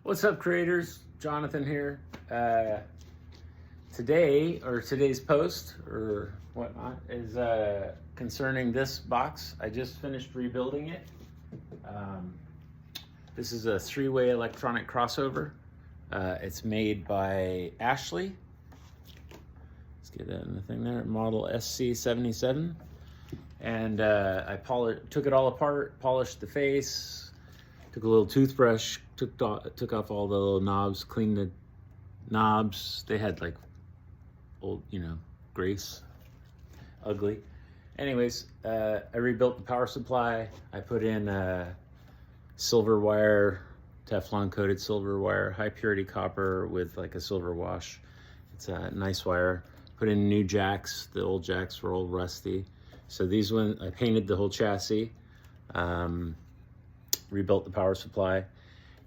What's up, creators? Jonathan here. Today's post or whatnot is concerning this box. I just finished rebuilding it. This is a three-way electronic crossover. It's made by Ashley. Let's get that in the thing there. Model SC-77. And I took it all apart, polished the face, took a little toothbrush, took off all the little knobs, cleaned the knobs. They had like old, grease, ugly. Anyways, I rebuilt the power supply. I put in silver wire, Teflon coated silver wire, high purity copper with like a silver wash. It's a nice wire. Put in new jacks. The old jacks were all rusty. So these ones, I painted the whole chassis, rebuilt the power supply,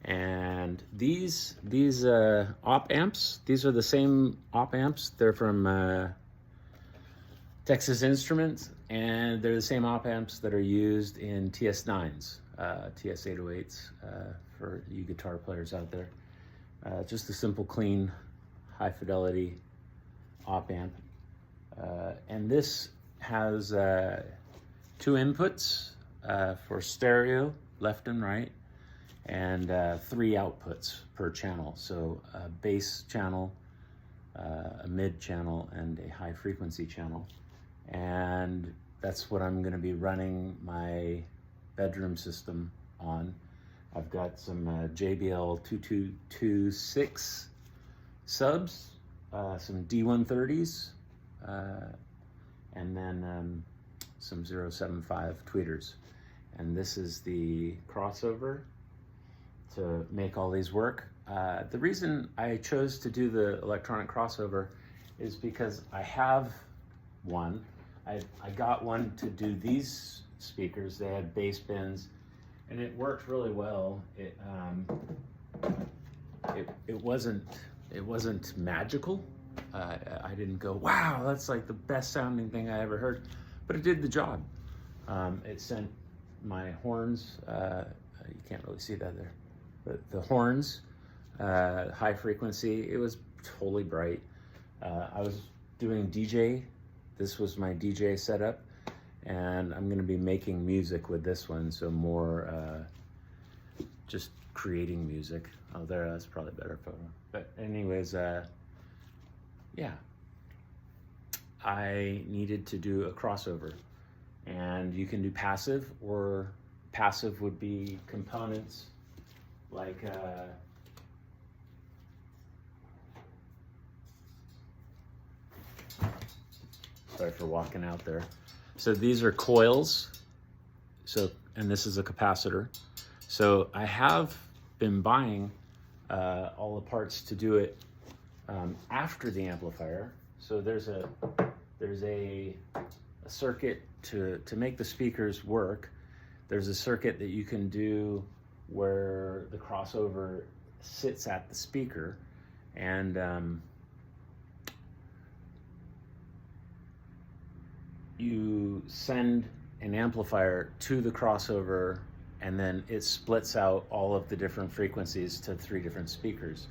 and these op amps, these are the same op amps. They're from Texas Instruments, and they're the same op amps that are used in TS9s, TS808s, for you guitar players out there. Just a simple, clean, high fidelity op amp. And this has two inputs for stereo, left and right, and three outputs per channel. So a bass channel, a mid channel, and a high frequency channel. And that's what I'm gonna be running my bedroom system on. I've got some JBL 2226 subs, some D130s, and then some 075 tweeters. And this is the crossover to make all these work. The reason I chose to do the electronic crossover is because I have one. I got one to do these speakers. They had bass bins, and it worked really well. It wasn't magical. I didn't go, wow, that's like the best sounding thing I ever heard, but it did the job. It sent my horns, you can't really see that there, but the horns, high frequency, it was totally bright. I was doing DJ, this was my DJ setup, and I'm gonna be making music with this one, so more just creating music. Oh, there, that's probably a better photo. But anyways, yeah, I needed to do a crossover, and you can do passive, or passive would be components like sorry for walking out there. So these are coils, and this is a capacitor. So I have been buying all the parts to do it after the amplifier. So there's a circuit to make the speakers work. There's a circuit that you can do where the crossover sits at the speaker, and you send an amplifier to the crossover, and then it splits out all of the different frequencies to three different speakers.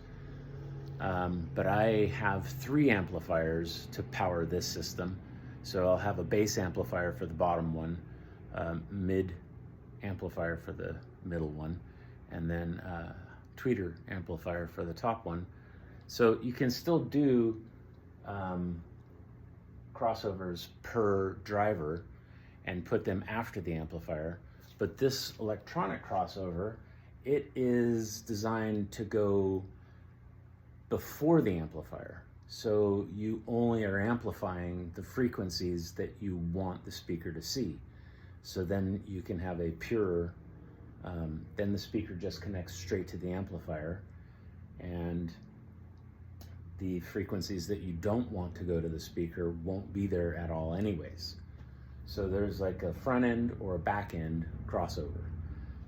But I have three amplifiers to power this system. So I'll have a bass amplifier for the bottom one, mid amplifier for the middle one, and then tweeter amplifier for the top one. So you can still do crossovers per driver and put them after the amplifier. But this electronic crossover, it is designed to go before the amplifier. So you only are amplifying the frequencies that you want the speaker to see. So then you can have a pure, then the speaker just connects straight to the amplifier, and the frequencies that you don't want to go to the speaker won't be there at all anyways. So there's like a front end or a back end crossover.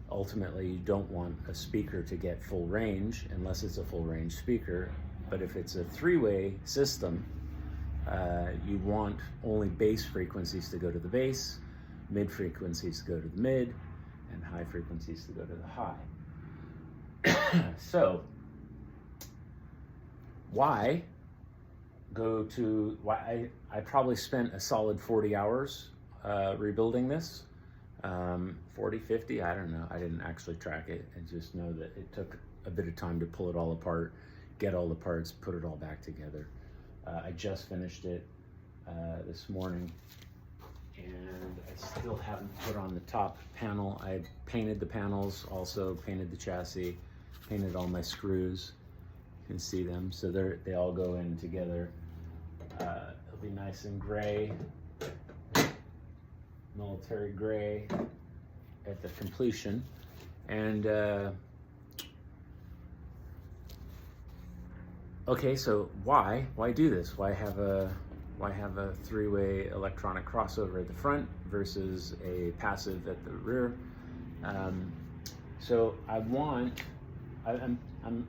Ultimately, you don't want a speaker to get full range unless it's a full range speaker. But if it's a three-way system, you want only bass frequencies to go to the bass, mid frequencies to go to the mid, and high frequencies to go to the high. So why I probably spent a solid 40 hours rebuilding this. 40, 50, I don't know. I didn't actually track it. I just know that it took a bit of time to pull it all apart, get all the parts, put it all back together. I just finished it this morning, and I still haven't put on the top panel. I painted the panels, also painted the chassis, painted all my screws. You can see them, so they all go in together. It'll be nice and gray, military gray at the completion. And okay, so why do this? Why have a three-way electronic crossover at the front versus a passive at the rear? So I'm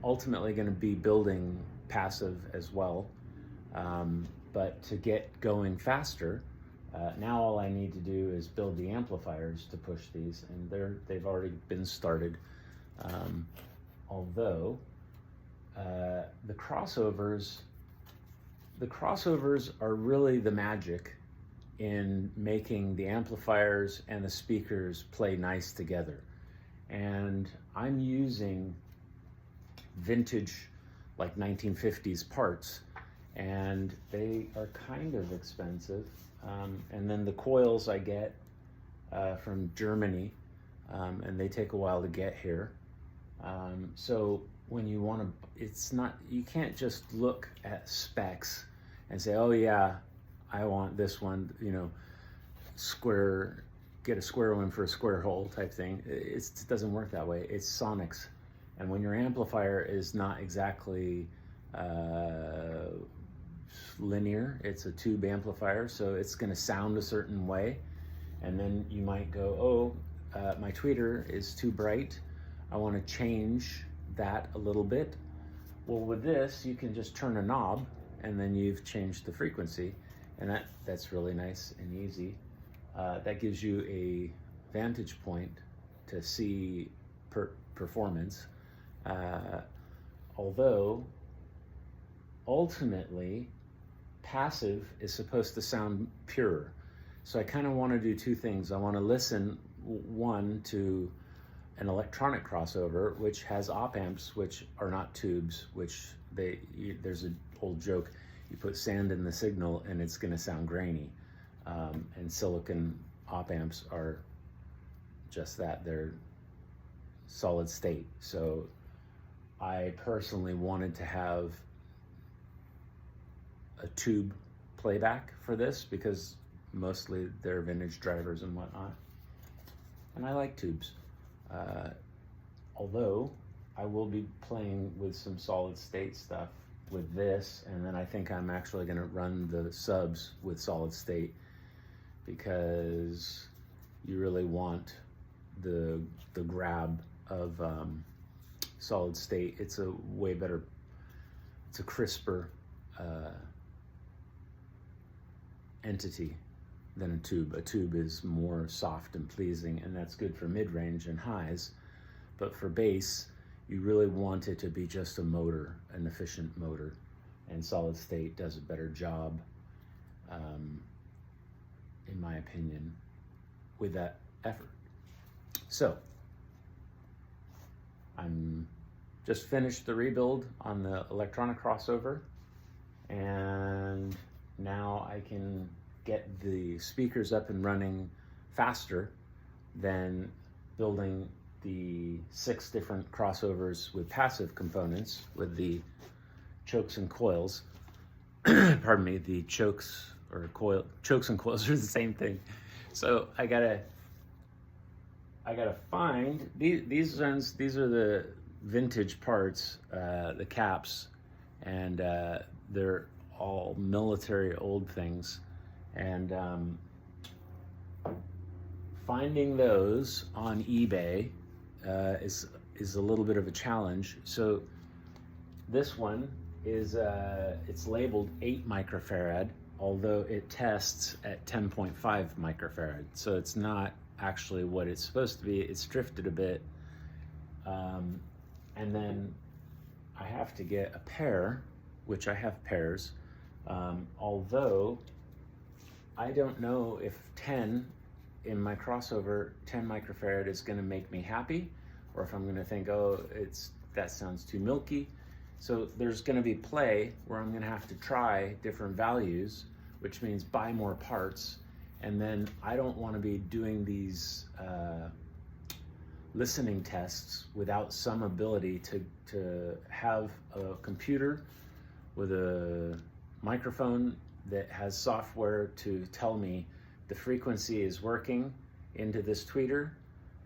ultimately going to be building passive as well, but to get going faster, now all I need to do is build the amplifiers to push these, and they've already been started. Although the crossovers are really the magic in making the amplifiers and the speakers play nice together. And I'm using vintage, like 1950s parts, and they are kind of expensive. And then the coils I get from Germany, and they take a while to get here. So when you want to, you can't just look at specs and say, oh yeah, I want this one, get a square one for a square hole type thing. It doesn't work that way. It's sonics. And when your amplifier is not exactly linear, it's a tube amplifier, so it's going to sound a certain way. And then you might go, my tweeter is too bright. I want to change that a little bit. Well, with this, you can just turn a knob, and then you've changed the frequency, and that's really nice and easy. That gives you a vantage point to see performance. Although ultimately passive is supposed to sound purer. So I kind of want to do two things. I want to listen, one, to an electronic crossover, which has op amps, which are not tubes, there's an old joke, you put sand in the signal and it's going to sound grainy. And silicon op amps are just that, they're solid state. So I personally wanted to have a tube playback for this because mostly they're vintage drivers and whatnot. And I like tubes. Although I will be playing with some solid state stuff with this, and then I think I'm actually going to run the subs with solid state because you really want the grab of solid state. It's a way better, it's a crisper entity than a tube. A tube is more soft and pleasing, and that's good for mid-range and highs. But for bass, you really want it to be just a motor, an efficient motor, and solid state does a better job, in my opinion, with that effort. So, I'm just finished the rebuild on the electronic crossover, and now I can get the speakers up and running faster than building the 6 different crossovers with passive components with the chokes and coils. Pardon me, the chokes and coils are the same thing. So I gotta find these ones. These are the vintage parts, the caps, and they're all military old things. And finding those on eBay is a little bit of a challenge. So this one is it's labeled 8 microfarad, although it tests at 10.5 microfarad. So it's not actually what it's supposed to be. It's drifted a bit, And then I have to get a pair, which I have pairs, although I don't know if 10 in my crossover, 10 microfarad is gonna make me happy, or if I'm gonna think, oh, that sounds too milky. So there's gonna be play where I'm gonna have to try different values, which means buy more parts. And then I don't wanna be doing these listening tests without some ability to have a computer with a microphone that has software to tell me the frequency is working into this tweeter,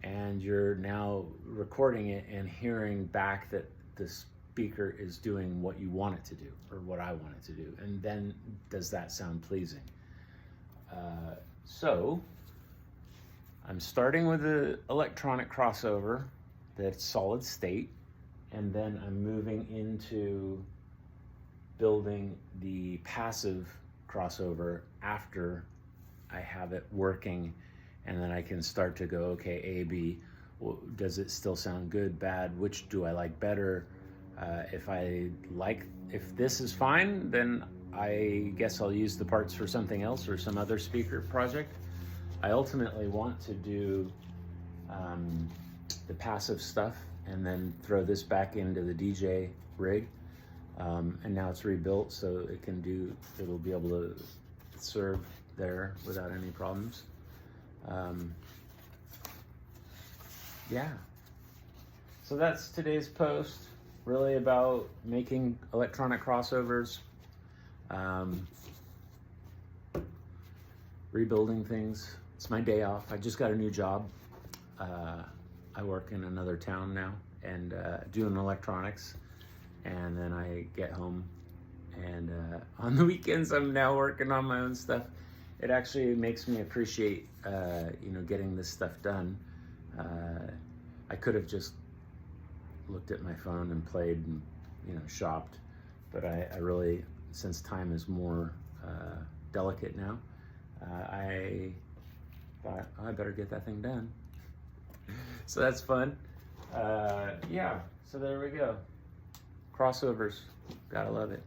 and you're now recording it and hearing back that the speaker is doing what you want it to do, or what I want it to do. And then does that sound pleasing? So I'm starting with the electronic crossover that's solid state, and then I'm moving into building the passive crossover after I have it working, and then I can start to go, okay, A, B, well, does it still sound good, bad, which do I like better? If this is fine, then I guess I'll use the parts for something else or some other speaker project. I ultimately want to do the passive stuff and then throw this back into the DJ rig. And now it's rebuilt, so it'll be able to serve there without any problems. Yeah. So that's today's post, really about making electronic crossovers, rebuilding things. It's my day off. I just got a new job. I work in another town now and doing electronics. And then I get home, and on the weekends I'm now working on my own stuff. It actually makes me appreciate, getting this stuff done. I could have just looked at my phone and played and, shopped, but I really, since time is more delicate now, I thought, oh, I better get that thing done. So that's fun. Yeah, so there we go. Crossovers, gotta love it.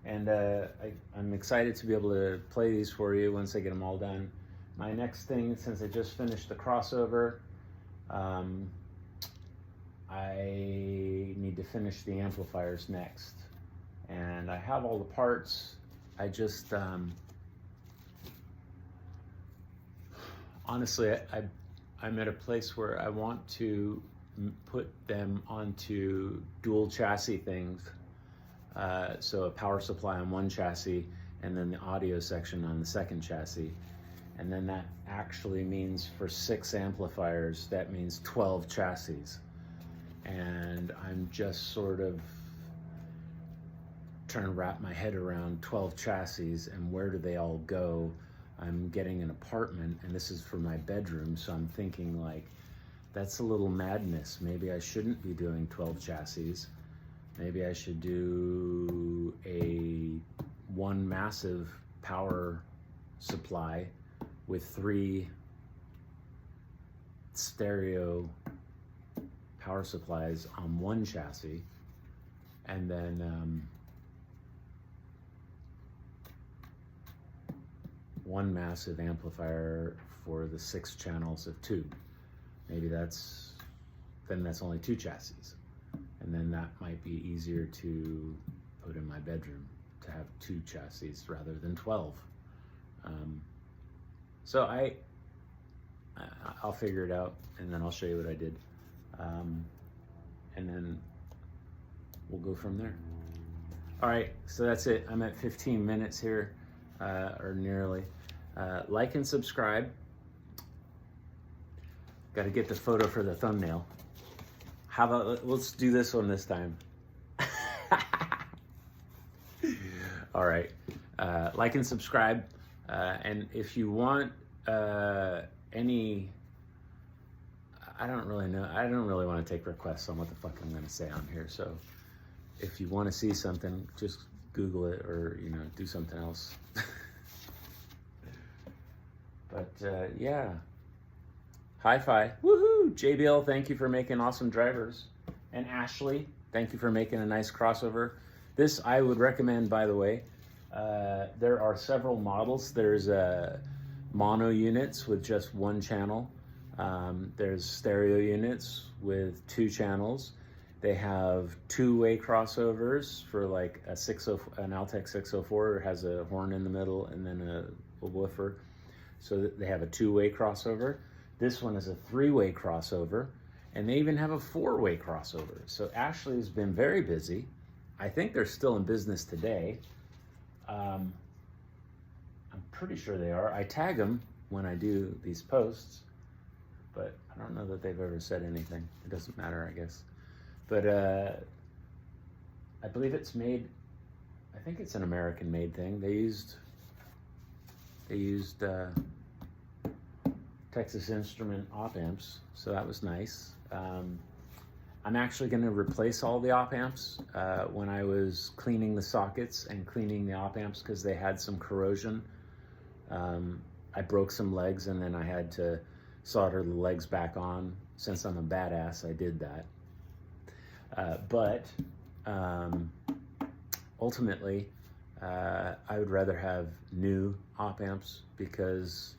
And I'm excited to be able to play these for you once I get them all done. My next thing, since I just finished the crossover, I need to finish the amplifiers next. And I have all the parts. I just, honestly, I'm at a place where I want to put them onto dual chassis things. So a power supply on one chassis and then the audio section on the second chassis. And then that actually means for 6 amplifiers, that means 12 chassis. And I'm just sort of trying to wrap my head around 12 chassis and where do they all go. I'm getting an apartment, and this is for my bedroom, so I'm thinking like, that's a little madness. Maybe I shouldn't be doing 12 chassis. Maybe I should do one massive power supply with 3 stereo power supplies on one chassis, and then one massive amplifier for the 6 channels of 2. Maybe that's only 2 chassis. And then that might be easier to put in my bedroom, to have 2 chassis rather than 12. So I'll figure it out, and then I'll show you what I did. And then we'll go from there. All right, so that's it. I'm at 15 minutes here, or nearly. Like and subscribe. Got to get the photo for the thumbnail. How about, let's do this one this time. All right, like and subscribe. And if you want any, I don't really know. I don't really want to take requests on what the fuck I'm going to say on here. So if you want to see something, just Google it or, do something else. But yeah, hi-fi, woohoo! JBL, thank you for making awesome drivers. And Ashley, thank you for making a nice crossover. This I would recommend, by the way. There are several models. There's mono units with just one channel. There's stereo units with 2 channels. They have 2-way crossovers for like an Altec 604 has a horn in the middle and then a woofer. So they have a 2-way crossover. This one is a 3-way crossover, and they even have a 4-way crossover. So Ashley's been very busy. I think they're still in business today. I'm pretty sure they are. I tag them when I do these posts, but I don't know that they've ever said anything. It doesn't matter, I guess. But I believe it's made, I think it's an American-made thing. They used Texas Instrument op amps, so that was nice. I'm actually going to replace all the op amps when I was cleaning the sockets and cleaning the op amps because they had some corrosion. I broke some legs and then I had to solder the legs back on. Since I'm a badass, I did that. But ultimately, I would rather have new op amps because,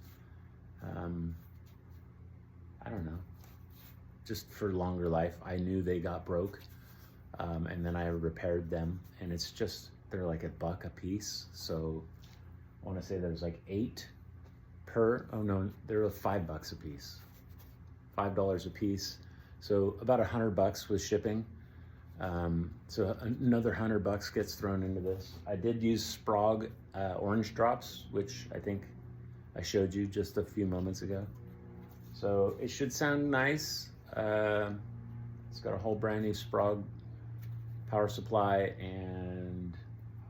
I don't know, just for longer life. I knew they got broke, and then I repaired them, and it's just, they're like $1 a piece. So I want to say there's like 8 per, oh no, they're $5 a piece, $5 a piece. So about $100 with shipping. So another $100 gets thrown into this. I did use Sprague orange drops, which I think I showed you just a few moments ago. So it should sound nice. It's got a whole brand new Sprague power supply, and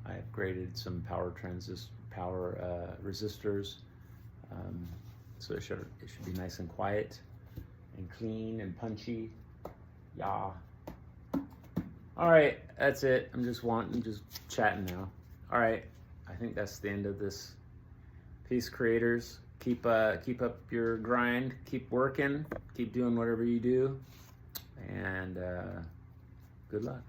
I upgraded some power resistors. So it should be nice and quiet and clean and punchy. Yeah. All right, that's it. I'm just chatting now. All right, I think that's the end of this. Peace, creators. Keep up your grind. Keep working. Keep doing whatever you do. And good luck.